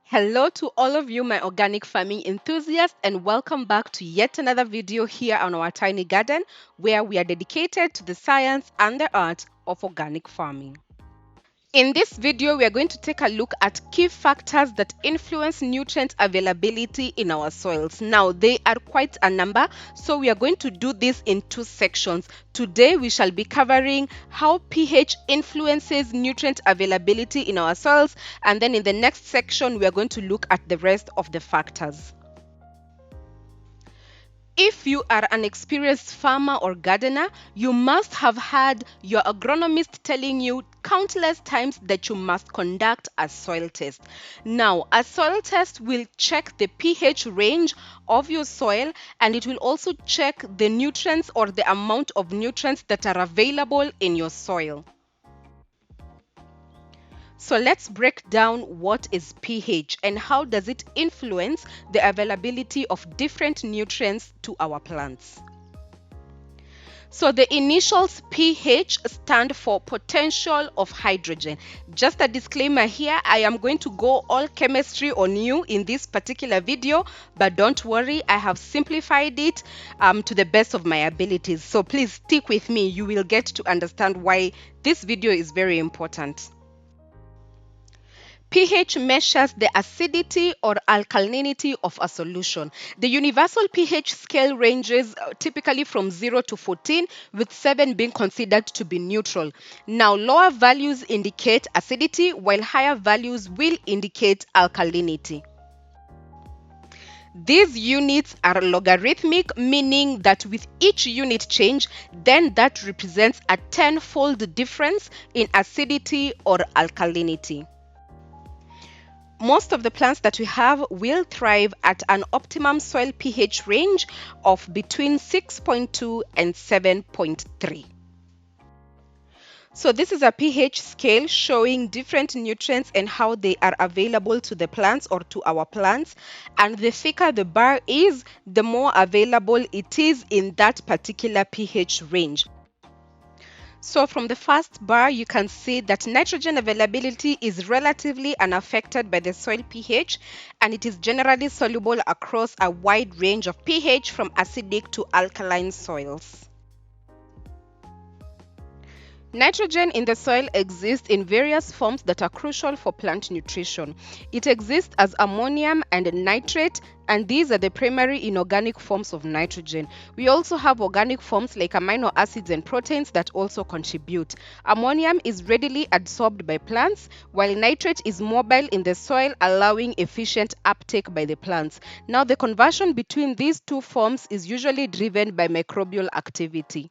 Hello to all of you, my organic farming enthusiasts, and welcome back to yet another video here on our tiny garden where we are dedicated to the science and the art of organic farming. In this video, we are going to take a look at key factors that influence nutrient availability in our soils. Now, they are quite a number, so we are going to do this in two sections. Today, we shall be covering how pH influences nutrient availability in our soils, and then in the next section, we are going to look at the rest of the factors. If you are an experienced farmer or gardener, you must have had your agronomist telling you countless times that you must conduct a soil test. Now, a soil test will check the pH range of your soil, and it will also check the nutrients or the amount of nutrients that are available in your soil. So let's break down what is pH and how does it influence the availability of different nutrients to our plants. So the initials pH stand for potential of hydrogen. Just a disclaimer here, I am going to go all chemistry on you in this particular video, but don't worry, I have simplified it to the best of my abilities. So please stick with me, you will get to understand why this video is very important. pH measures the acidity or alkalinity of a solution. The universal pH scale ranges typically from 0 to 14, with 7 being considered to be neutral. Now, lower values indicate acidity, while higher values will indicate alkalinity. These units are logarithmic, meaning that with each unit change, then that represents a tenfold difference in acidity or alkalinity. Most of the plants that we have will thrive at an optimum soil pH range of between 6.2 and 7.3. So this is a pH scale showing different nutrients and how they are available to the plants or to our plants. And the thicker the bar is, the more available it is in that particular pH range. So from the first bar, you can see that nitrogen availability is relatively unaffected by the soil pH, and it is generally soluble across a wide range of pH from acidic to alkaline soils. Nitrogen in the soil exists in various forms that are crucial for plant nutrition. It exists as ammonium and nitrate, and these are the primary inorganic forms of nitrogen. We also have organic forms like amino acids and proteins that also contribute. Ammonium is readily absorbed by plants, while nitrate is mobile in the soil, allowing efficient uptake by the plants. Now, the conversion between these two forms is usually driven by microbial activity.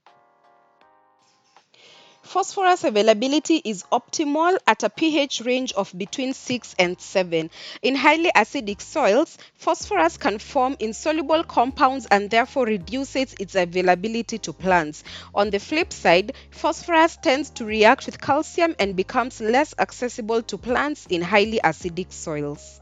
Phosphorus availability is optimal at a pH range of between 6 and 7. In highly acidic soils, phosphorus can form insoluble compounds and therefore reduces its availability to plants. On the flip side, phosphorus tends to react with calcium and becomes less accessible to plants in highly acidic soils.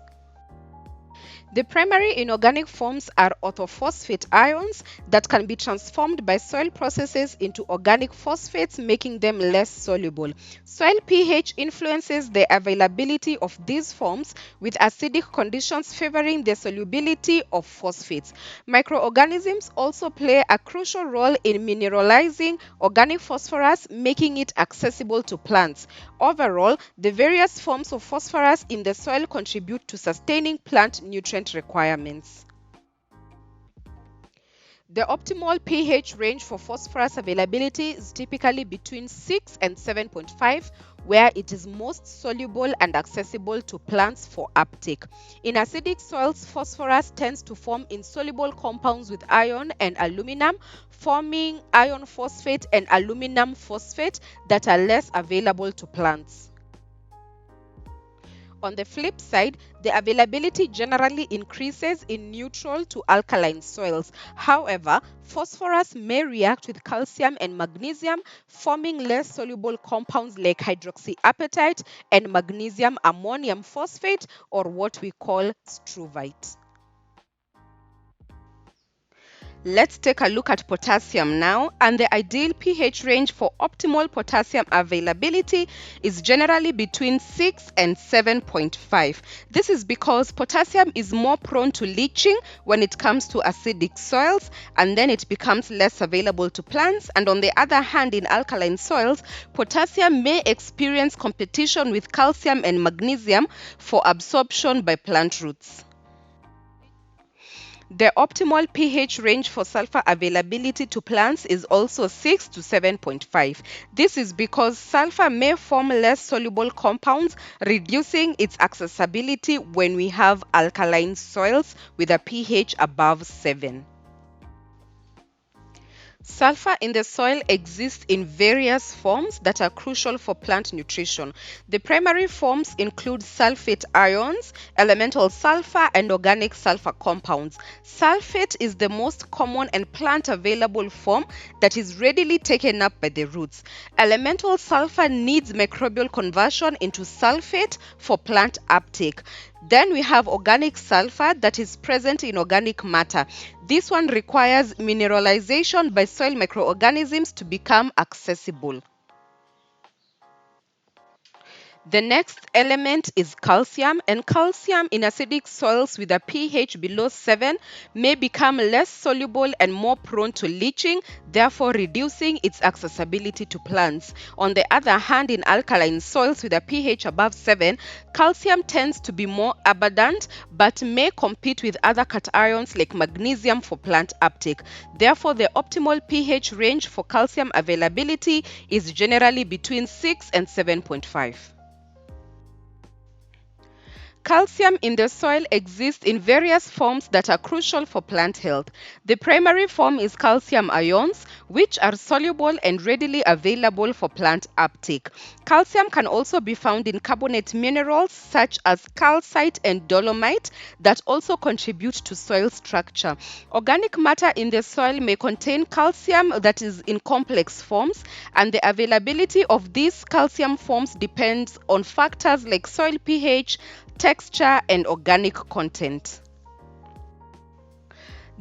The primary inorganic forms are orthophosphate ions that can be transformed by soil processes into organic phosphates, making them less soluble. Soil pH influences the availability of these forms, with acidic conditions favoring the solubility of phosphates. Microorganisms also play a crucial role in mineralizing organic phosphorus, making it accessible to plants. Overall, the various forms of phosphorus in the soil contribute to sustaining plant nutrient requirements. The optimal pH range for phosphorus availability is typically between 6 and 7.5, where it is most soluble and accessible to plants for uptake. In acidic soils, phosphorus tends to form insoluble compounds with iron and aluminum, forming iron phosphate and aluminum phosphate that are less available to plants. On the flip side, the availability generally increases in neutral to alkaline soils. However, phosphorus may react with calcium and magnesium, forming less soluble compounds like hydroxyapatite and magnesium ammonium phosphate, or what we call struvite. Let's take a look at potassium now, and the ideal pH range for optimal potassium availability is generally between 6 and 7.5. This is because potassium is more prone to leaching when it comes to acidic soils, and then it becomes less available to plants. And on the other hand, in alkaline soils, potassium may experience competition with calcium and magnesium for absorption by plant roots. The optimal pH range for sulfur availability to plants is also 6 to 7.5. This is because sulfur may form less soluble compounds, reducing its accessibility when we have alkaline soils with a pH above 7. Sulfur in the soil exists in various forms that are crucial for plant nutrition. The primary forms include sulfate ions, elemental sulfur, and organic sulfur compounds. Sulfate is the most common and plant available form that is readily taken up by the roots. Elemental sulfur needs microbial conversion into sulfate for plant uptake. Then we have organic sulfur that is present in organic matter. This one requires mineralization by soil microorganisms to become accessible. The next element is calcium, and calcium in acidic soils with a pH below 7 may become less soluble and more prone to leaching, therefore reducing its accessibility to plants. On the other hand, in alkaline soils with a pH above 7, calcium tends to be more abundant but may compete with other cations like magnesium for plant uptake. Therefore, the optimal pH range for calcium availability is generally between 6 and 7.5. Calcium in the soil exists in various forms that are crucial for plant health. The primary form is calcium ions, which are soluble and readily available for plant uptake. Calcium can also be found in carbonate minerals such as calcite and dolomite that also contribute to soil structure. Organic matter in the soil may contain calcium that is in complex forms, and the availability of these calcium forms depends on factors like soil pH, texture, and organic content.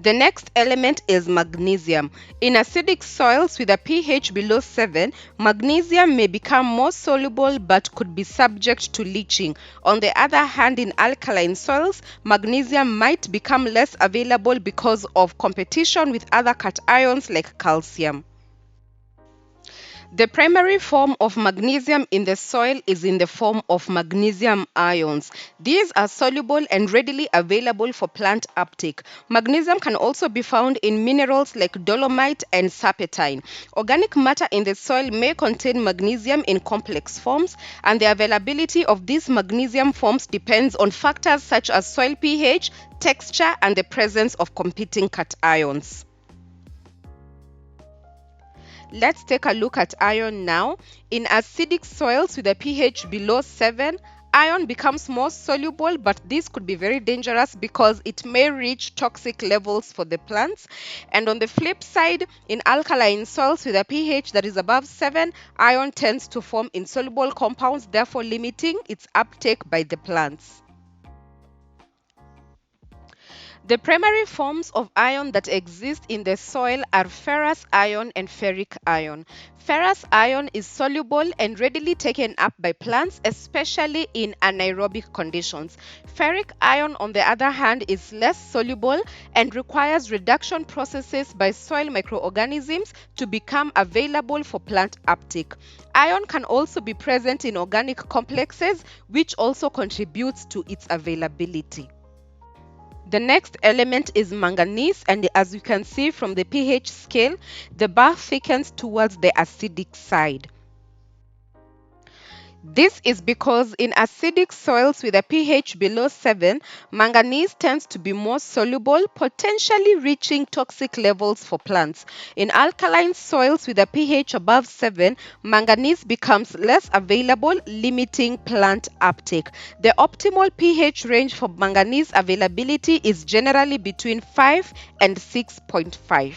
The next element is magnesium. In acidic soils with a pH below 7, magnesium may become more soluble but could be subject to leaching. On the other hand, in alkaline soils, magnesium might become less available because of competition with other cations like calcium. The primary form of magnesium in the soil is in the form of magnesium ions. These are soluble and readily available for plant uptake. Magnesium can also be found in minerals like dolomite and serpentine. Organic matter in the soil may contain magnesium in complex forms, and the availability of these magnesium forms depends on factors such as soil pH, texture, and the presence of competing cations. Let's take a look at iron now. In acidic soils with a pH below 7, iron becomes more soluble, but this could be very dangerous because it may reach toxic levels for the plants. And on the flip side, in alkaline soils with a pH that is above 7, iron tends to form insoluble compounds, therefore limiting its uptake by the plants. The primary forms of iron that exist in the soil are ferrous iron and ferric iron. Ferrous iron is soluble and readily taken up by plants, especially in anaerobic conditions. Ferric iron, on the other hand, is less soluble and requires reduction processes by soil microorganisms to become available for plant uptake. Iron can also be present in organic complexes, which also contributes to its availability. The next element is manganese, and as you can see from the pH scale, the bar thickens towards the acidic side. This is because in acidic soils with a pH below 7, manganese tends to be more soluble, potentially reaching toxic levels for plants. In alkaline soils with a pH above 7, manganese becomes less available, limiting plant uptake. The optimal pH range for manganese availability is generally between 5 and 6.5.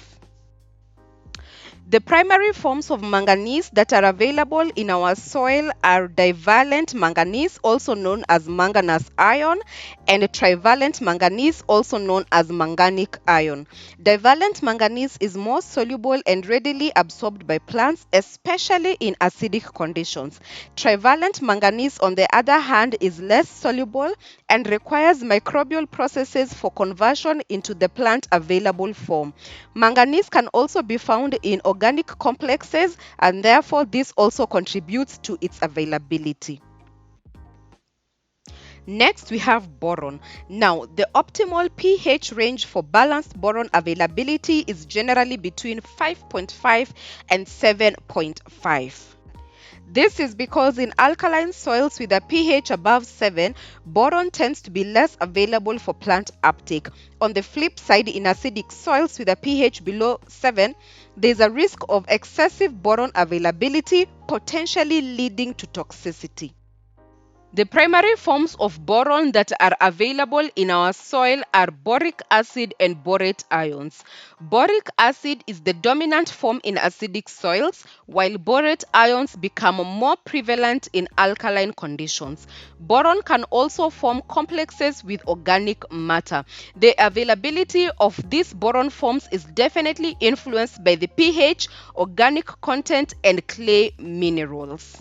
The primary forms of manganese that are available in our soil are divalent manganese, also known as manganese iron, and trivalent manganese, also known as manganic iron. Divalent manganese is more soluble and readily absorbed by plants, especially in acidic conditions. Trivalent manganese, on the other hand, is less soluble and requires microbial processes for conversion into the plant available form. Manganese can also be found in organic complexes, and therefore this also contributes to its availability. Next, we have boron. Now, the optimal pH range for balanced boron availability is generally between 5.5 and 7.5. This is because in alkaline soils with a pH above 7, boron tends to be less available for plant uptake. On the flip side, in acidic soils with a pH below 7, there is a risk of excessive boron availability, potentially leading to toxicity. The primary forms of boron that are available in our soil are boric acid and borate ions. Boric acid is the dominant form in acidic soils, while borate ions become more prevalent in alkaline conditions. Boron can also form complexes with organic matter. The availability of these boron forms is definitely influenced by the pH, organic content, and clay minerals.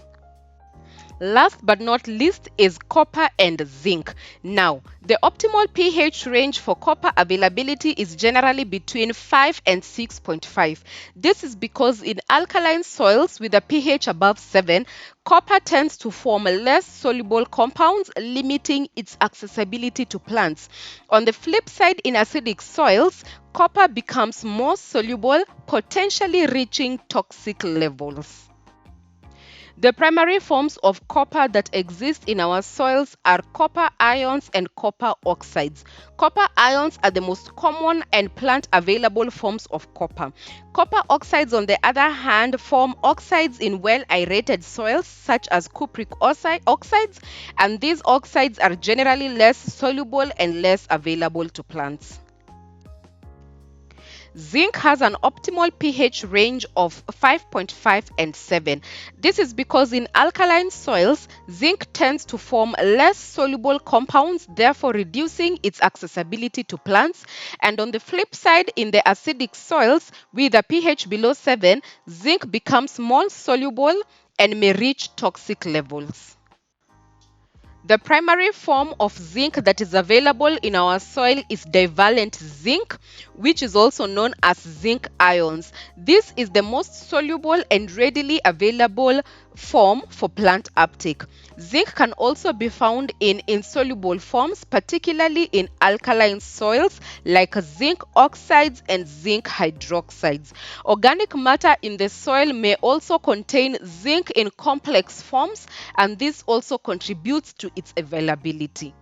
Last but not least is copper and zinc. Now, the optimal pH range for copper availability is generally between 5 and 6.5. This is because in alkaline soils with a pH above 7, copper tends to form less soluble compounds, limiting its accessibility to plants. On the flip side, in acidic soils, copper becomes more soluble, potentially reaching toxic levels. The primary forms of copper that exist in our soils are copper ions and copper oxides. Copper ions are the most common and plant available forms of copper. Copper oxides, on the other hand, form oxides in well aerated soils such as cupric oxides, and these oxides are generally less soluble and less available to plants. Zinc has an optimal pH range of 5.5 and 7. This is because in alkaline soils, zinc tends to form less soluble compounds, therefore reducing its accessibility to plants. And on the flip side, in the acidic soils with a pH below 7, zinc becomes more soluble and may reach toxic levels. The primary form of zinc that is available in our soil is divalent zinc, which is also known as zinc ions. This is the most soluble and readily available form for plant uptake. Zinc can also be found in insoluble forms, particularly in alkaline soils like zinc oxides and zinc hydroxides. Organic matter in the soil may also contain zinc in complex forms, and this also contributes to its availability.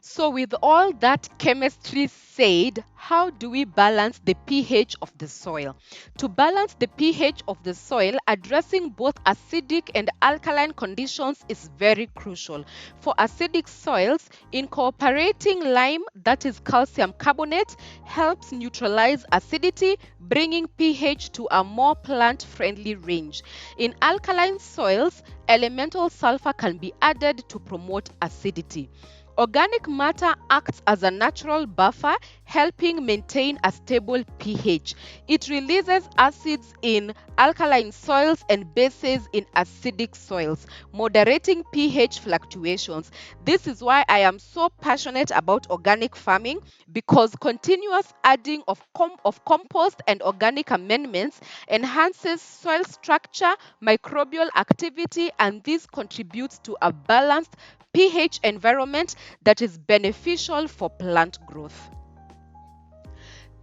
So, with all that chemistry said, how do we balance the pH of the soil? To balance the pH of the soil, addressing both acidic and alkaline conditions is very crucial. For acidic soils, incorporating lime, that is calcium carbonate, helps neutralize acidity, bringing pH to a more plant friendly range. In alkaline soils, elemental sulfur can be added to promote acidity. Organic matter acts as a natural buffer, helping maintain a stable pH. It releases acids in alkaline soils and bases in acidic soils, moderating pH fluctuations. This is why I am so passionate about organic farming, because continuous adding of compost and organic amendments enhances soil structure, microbial activity, and this contributes to a balanced pH environment that is beneficial for plant growth.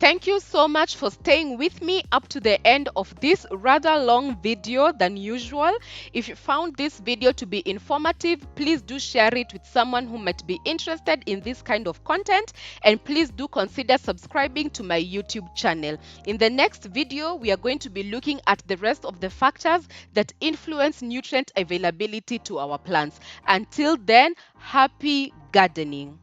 Thank you so much for staying with me up to the end of this rather long video than usual. If you found this video to be informative, please do share it with someone who might be interested in this kind of content, and please do consider subscribing to my YouTube channel. In the next video, we are going to be looking at the rest of the factors that influence nutrient availability to our plants. Until then, happy gardening.